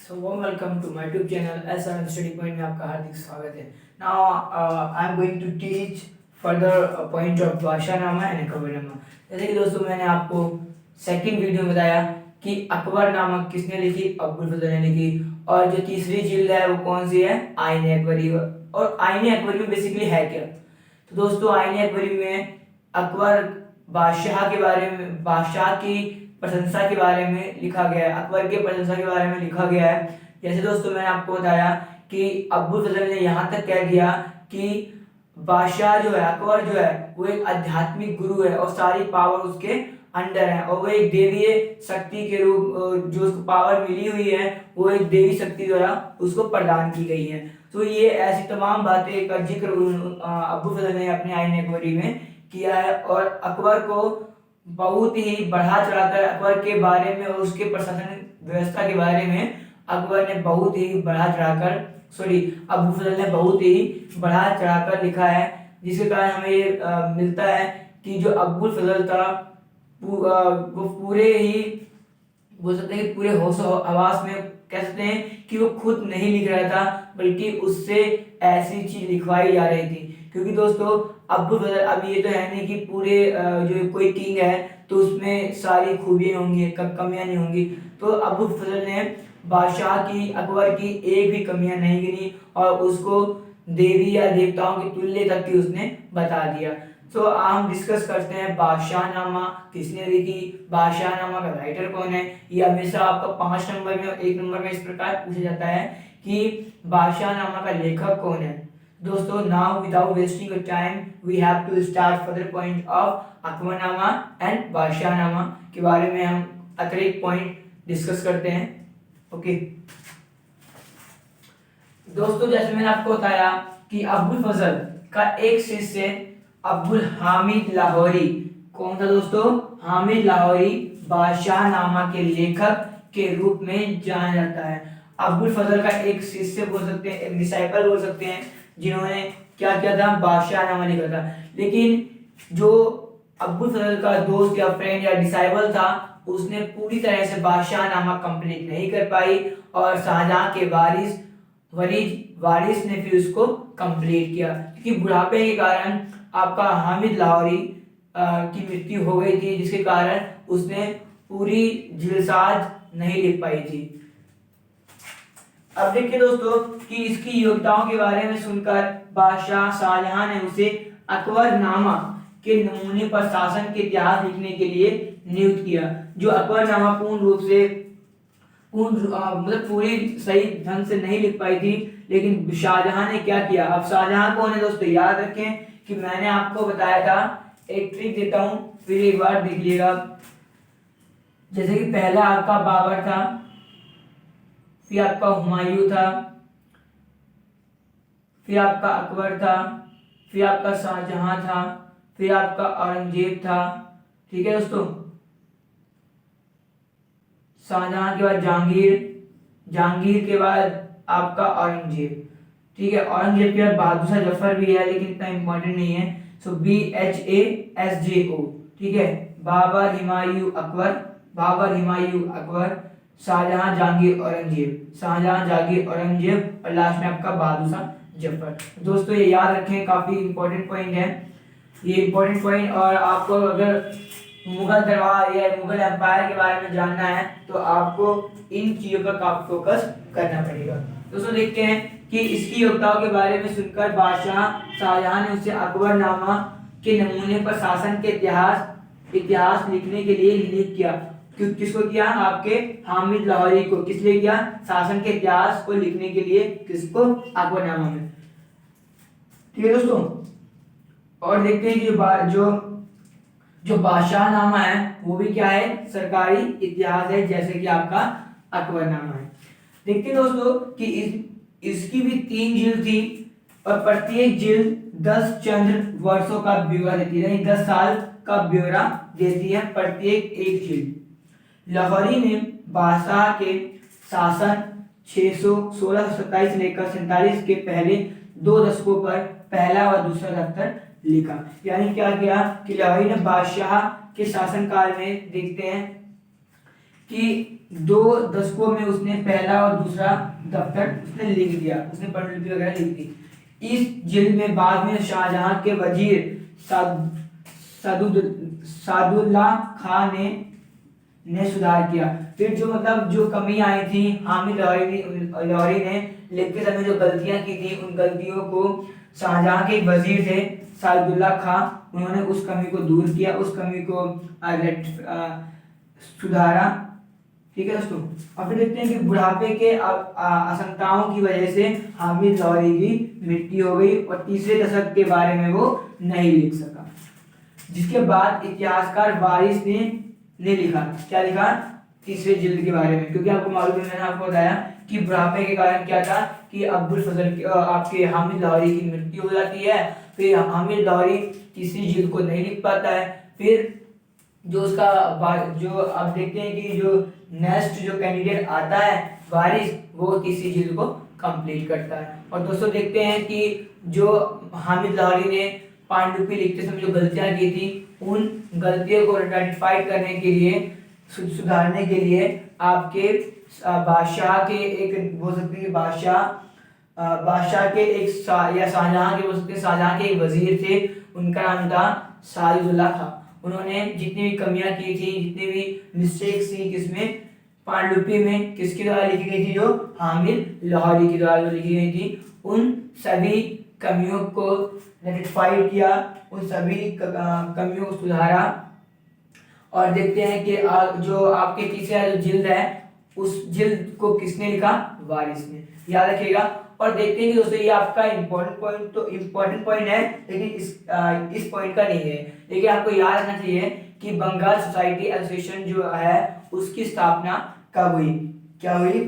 So warm welcome to my YouTube channel SRM Study Point में आपका हार्दिक स्वागत है. Now I am going to teach further point of बादशाहनामा and Akbarnama. जैसे कि दोस्तों मैंने आपको सेकंड वीडियो में बताया कि अकबरनामा किसने लिखी, अब्बुल फजल ने लिखी, और जो तीसरी जिल्द है वो कौन सी है, आईन अकबरी. और आईन अकबरी में बेसिकली है क्या? तो दोस्तों आईन अकबरी में अकबर बादशाह के बारे में, बादशाह की प्रशंसा के बारे में लिखा गया है, अकबर के प्रशंसा के बारे में लिखा गया है. जैसे दोस्तों मैंने आपको बताया कि अब्बुल फजल ने यहाँ तक कह दिया कि बादशाह जो है, अकबर जो है वो एक आध्यात्मिक गुरु है और सारी पावर उसके अंडर है, और वो एक देवीय शक्ति के रूप, जो उसको पावर मिली हुई है वो एक देवी शक्ति द्वारा उसको प्रदान की गई है. तो ये ऐसी तमाम बातें का जिक्र अब्बुल फजल ने अपने आईन अकबरी में किया है. और अकबर को बहुत ही बढ़ा चढ़ाकर अकबर के बारे में और उसके प्रशासन व्यवस्था के बारे में अकबर ने बहुत ही बढ़ा चढ़ाकर अब्बुल फजल ने बहुत ही बढ़ा चढ़ाकर लिखा है, जिसके कारण हमें ये मिलता है कि जो अब्बुल फजल था वो पूरे ही बोल सकते हैं कि पूरे होशो हवास में कह सकते हैं कि वो खुद नहीं लिख रहा था, बल्कि उससे ऐसी चीज लिखवाई जा रही थी. क्योंकि दोस्तों अब्बुल फजल, अब ये तो है नहीं कि पूरे जो कोई किंग है तो उसमें सारी खूबियां होंगी, कमियां नहीं होंगी. तो अब्बुल फजल ने बादशाह की, अकबर की एक भी कमियां नहीं गिनी और उसको देवी या देवताओं के तुल्य तक की उसने बता दिया. तो हम डिस्कस करते हैं बादशाहनामा किसने लिखी, बादशाहनामा का राइटर कौन है. ये हमेशा आपका 5 नंबर में और 1 नंबर में इस प्रकार पूछा जाता है कि बादशाहनामा का लेखक कौन है. दोस्तों now without wasting your time we have to start further point of Akbarnama and Badshahnama के बारे में हम अतिरिक्त पॉइंट डिस्कस करते हैं. ओके दोस्तों, जैसे मैंने आपको बताया कि अब्बुल फजल का एक शिष्य अब्बुल हामिद लाहौरी, कौन था दोस्तों, हामिद लाहौरी बादशाहनामा के लेखक के रूप में जाना जाता है. अब्बुल फजल का एक शिष्य बोल सकते हैं, एक डिसाइपल बोल सकते हैं, जिन्होंने क्या किया था, बादशाहनामा लिखा था. लेकिन जो अब्बुल फजल का दोस्त या फ्रेंड या डिसाइपल था, उसने पूरी तरह से बादशाहनामा कंप्लीट नहीं कर पाई और शाहजहां के वारिस ने फिर उसको कंप्लीट किया. क्योंकि बुढ़ापे के कारण आपका हामिद लाहौरी की मृत्यु हो गई थी, जिसके कारण उसने पूरी जिल्साज नहीं लिख पाई थी. अब देखिए दोस्तों कि इसकी योग्यताओं के बारे में सुनकर बादशाह शाहजहां ने उसे अकबरनामा के नमूने पर शासन के इतिहास लिखने के लिए नियुक्त किया. जो अकबरनामा पूर्ण रूप से मतलब पूरी सही ढंग से नहीं लिख पाई थी, लेकिन शाहजहां ने क्या किया. अब शाहजहां कौन है दोस्तों, याद रखें कि मैंने आपको बताया था, एक ट्रिक देता हूं फिर एक बार देख लीजिएगा. जैसे कि पहला आपका बाबर था, फिर आपका हुमायूं था, फिर आपका अकबर था, फिर आपका शाहजहां था, फिर आपका औरंगजेब था. ठीक है दोस्तों, शाहजहां के बाद जहांगीर के बाद आपका औरंगजेब. ठीक है, औरंगजेब के बाद बहादुर शाह जफर भी है, लेकिन इतना इंपॉर्टेंट नहीं है. सो BHASJO. ठीक है, बाबर हिमायूं अकबर, शाहजहां जहांगीर औरंगजेब और लास्ट में आपका बहादुर शाह जफर. दोस्तों ये याद रखें, काफी इंपॉर्टेंट पॉइंट है ये इंपॉर्टेंट पॉइंट. और आपको अगर मुगल दरबार या मुगल एम्पायर के बारे में जानना है तो आपको इन चीजों पर काफी फोकस करना पड़ेगा. दोस्तों देखते हैं कि इसकी योग्यताओं के बारे में सुनकर बादशाह शाहजहां ने उसे अकबरनामा के नमूने पर शासन के इतिहास लिखने के लिए नियुक्त किया. किसको किया, आपके हामिद लाहौरी को. किस लिए किया, शासन के इतिहास को लिखने के लिए. किसको, अकबरनामा में. ठीक है दोस्तों, और देखते हैं कि जो बादशाहनामा है वो भी क्या है, सरकारी इतिहास है, जैसे कि आपका अकबरनामा है. देखते हैं दोस्तों कि इसकी भी 3 जिल्द थी और प्रत्येक जिल्द 10 चंद्र वर्षों का ब्यौरा देती है, यानी 10 साल का ब्यौरा देती है प्रत्येक एक जिल्द. लाहौरी ने बादशाह के शासन 1627 लेकर 47 के पहले 2 दशकों पर पहला व दूसरा दफ्तर लिखा. यानी क्या किया कि लाहौरी ने बादशाह के शासनकाल में देखते हैं कि 2 दशकों में उसने पहला और दूसरा दफ्तर उसने लिख दिया, उसने पांडुलिपि वगैरह लिख दी। इस जिल्द में बाद में शाहजहां के वजीर सादुल्ला खान ने सुधार किया। फिर जो मतलब जो कमी आई थी, हामिद लाहौरी ने लिखते समय जो गलतियां की थी, उन गलतियों को शाहजहां के वजीर थे सादुल्ला खां, उन्होंने उस कमी को दूर किया, उस कमी को सुधारा। ठीक है दोस्तों। और फिर देखते हैं कि बुढ़ापे के आशंकाओं की वजह से हामिद लाहौरी की मृत्यु हो गई और तीसरे दशक के बारे में वो नहीं लिख सका। जिसके बाद इतिहासकार वारिस ने लिखा, क्या लिखा? तीसरे जिल्द के बारे में, क्योंकि आपको मालूम है, मैंने आपको बताया कि बुढ़ापे के कारण क्या था कि अब्दुल फजल आपके हामिद लाहौरी की मृत्यु हो जाती है। फिर हामिद लाहौरी तीसरी जिल्द को नहीं लिख पाता है। फिर जो उसका जो अब देखते हैं कि जो नेक्स्ट जो कैंडिडेट आता है वारिस, वो तीसरी जिल्द को कंप्लीट करता है। और दोस्तों देखते हैं कि जो हामिद लाहौरी ने पांडुलिपि लिखते समय जो गलतियां की थी, उन गलतियों को रेक्टिफाई करने के लिए, सुधारने के लिए आपके बादशाह के एक बोल सकते हैं बादशाह के एक या शाहजहां के बोल सकते हैं, शाहजहां के एक वजीर थे, उनका नाम था सादुल्ला खां। उन्होंने जितनी भी कमियां की थी, जितनी भी मिस्टेक्स थी किसमें, पांडुलिपि में, किसके द्वारा लिखी गई थी? जो हामिद लाहौरी के द्वारा जो लिखी गई थी, उन सभी कमियों को रेक्टिफाई किया, उन सभी कमियों को सुधारा। और देखते हैं कि जो आपके तीसरा जो जिल्द है, उस जिल्द को किसने लिखा? वारिस ने, याद रखिएगा। और देखते हैं कि दोस्तों ये आपका इम्पोर्टेंट पॉइंट है, लेकिन इस पॉइंट का नहीं है, लेकिन आपको याद रखना चाहिए कि बंगाल सोसाइटी एसोसिएशन जो है उसकी स्थापना कब हुई? क्या हुई?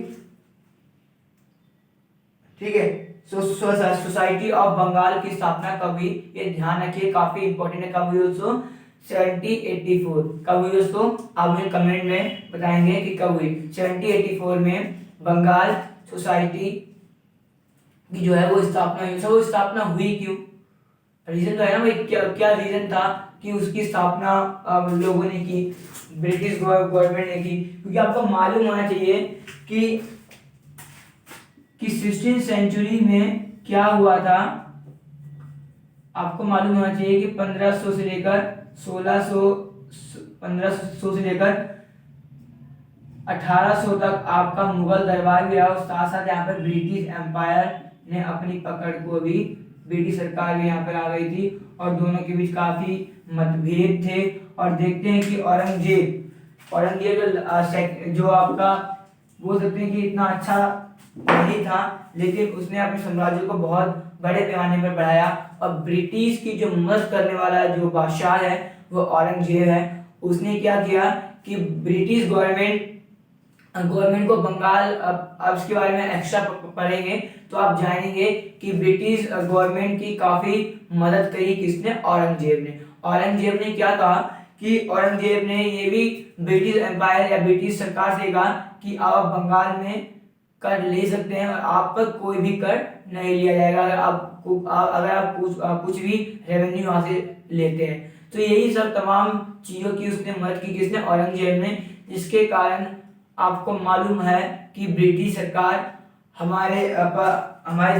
ठीक है, सोसाइटी ऑफ बंगाल की स्थापना कब हुई? ये ध्यान रखिए, काफी इंपॉर्टेंट है। कब हुई दोस्तों? 1784। कब हुई दोस्तों? आप मुझे कमेंट में बताएंगे कि कब हुई। 1784 में बंगाल सोसाइटी की जो है वो स्थापना हुई। वो स्थापना हुई क्यों? रीजन तो है ना भाई, क्या रीजन था कि उसकी स्थापना लोगों ने की, ब्रिटिश गवर्नमेंट ने की? क्योंकि आपको मालूम होना चाहिए कि 16वीं सेंचुरी में क्या हुआ था। आपको मालूम होना चाहिए कि 1500 से लेकर 1500 से लेकर 1800 तक आपका मुगल दरबार भी रहा, और साथ साथ यहाँ पर ब्रिटिश एम्पायर ने अपनी पकड़ को भी, ब्रिटिश सरकार भी यहाँ पर आ गई थी, और दोनों के बीच काफी मतभेद थे। और देखते हैं कि औरंगजेब जो आपका बोल सकते हैं कि इतना अच्छा नहीं था, लेकिन उसने अपने साम्राज्य को बहुत बड़े पैमाने पर बढ़ाया। और ब्रिटिश की जो मदद करने वाला जो बादशाह है वो औरंगजेब है। उसने क्या किया कि ब्रिटिश गवर्नमेंट को बंगाल, अब इसके बारे में एक्स्ट्रा पढ़ेंगे तो आप जानेंगे कि ब्रिटिश गवर्नमेंट की काफी मदद करी किसने? औरंगजेब ने। औरंगजेब ने क्या कहा कि औरंगजेब ने ये भी ब्रिटिश एम्पायर या ब्रिटिश सरकार से कहा कि आप बंगाल में कर ले सकते हैं और आप पर कोई भी कर नहीं लिया जाएगा अगर आप कुछ भी रेवेन्यू वहां से लेते हैं। तो यही सब तमाम चीजों की उसने मदद की किसने? औरंगजेब ने। जिसके कारण आपको मालूम है कि ब्रिटिश सरकार हमारे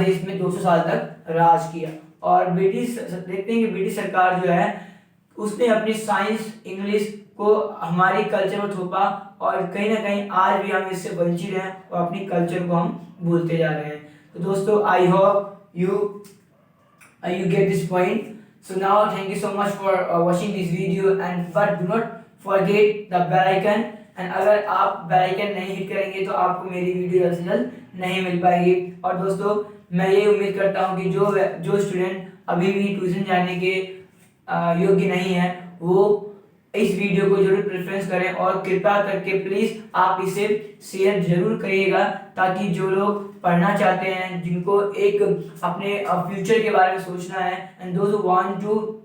देश में 200 साल तक राज किया। और देखते हैं कि ब्रिटिश सरकार जो है उसने अपनी साइंस, इंग्लिश को हमारे कल्चर में थोपा, और कहीं ना कहीं आज भी हम इससे वंचित हैं और अपनी कल्चर को हम भूलते जा रहे हैं। तो दोस्तों, I hope you get this point. So now thank you so much for watching this video, but do not forget the bell icon. And अगर आप बेल आइकन नहीं हिट करेंगे तो आपको मेरी वीडियो जल्द से जल्द नहीं मिल पाएगी। और दोस्तों, मैं ये उम्मीद करता हूँ कि जो स्टूडेंट अभी भी ट्यूशन जाने के योग्य नहीं है, वो इस वीडियो को जरूर प्रेफरेंस करें, और कृपया करके प्लीज आप इसे शेयर जरूर करिएगा, ताकि जो लोग पढ़ना चाहते हैं, जिनको एक अपने फ्यूचर के बारे में सोचना है, and those who want to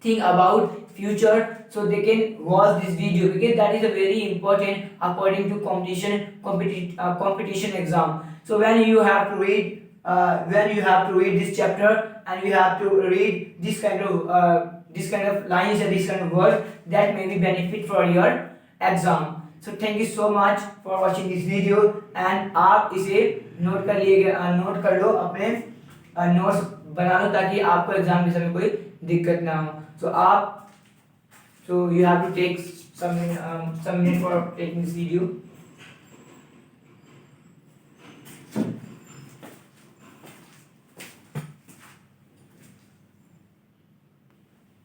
think about future, so they can watch this video, because that is a very important according to competition exam. So when you have to read this chapter, and you have to read this kind of lines and this kind of words that may be benefit for your exam. So thank you so much for watching this video and आप इसे note कर लो, अपने notes बना लो ताकि आपको exam के समय कोई दिक्कत ना हो. So you have to take some minute for taking this video.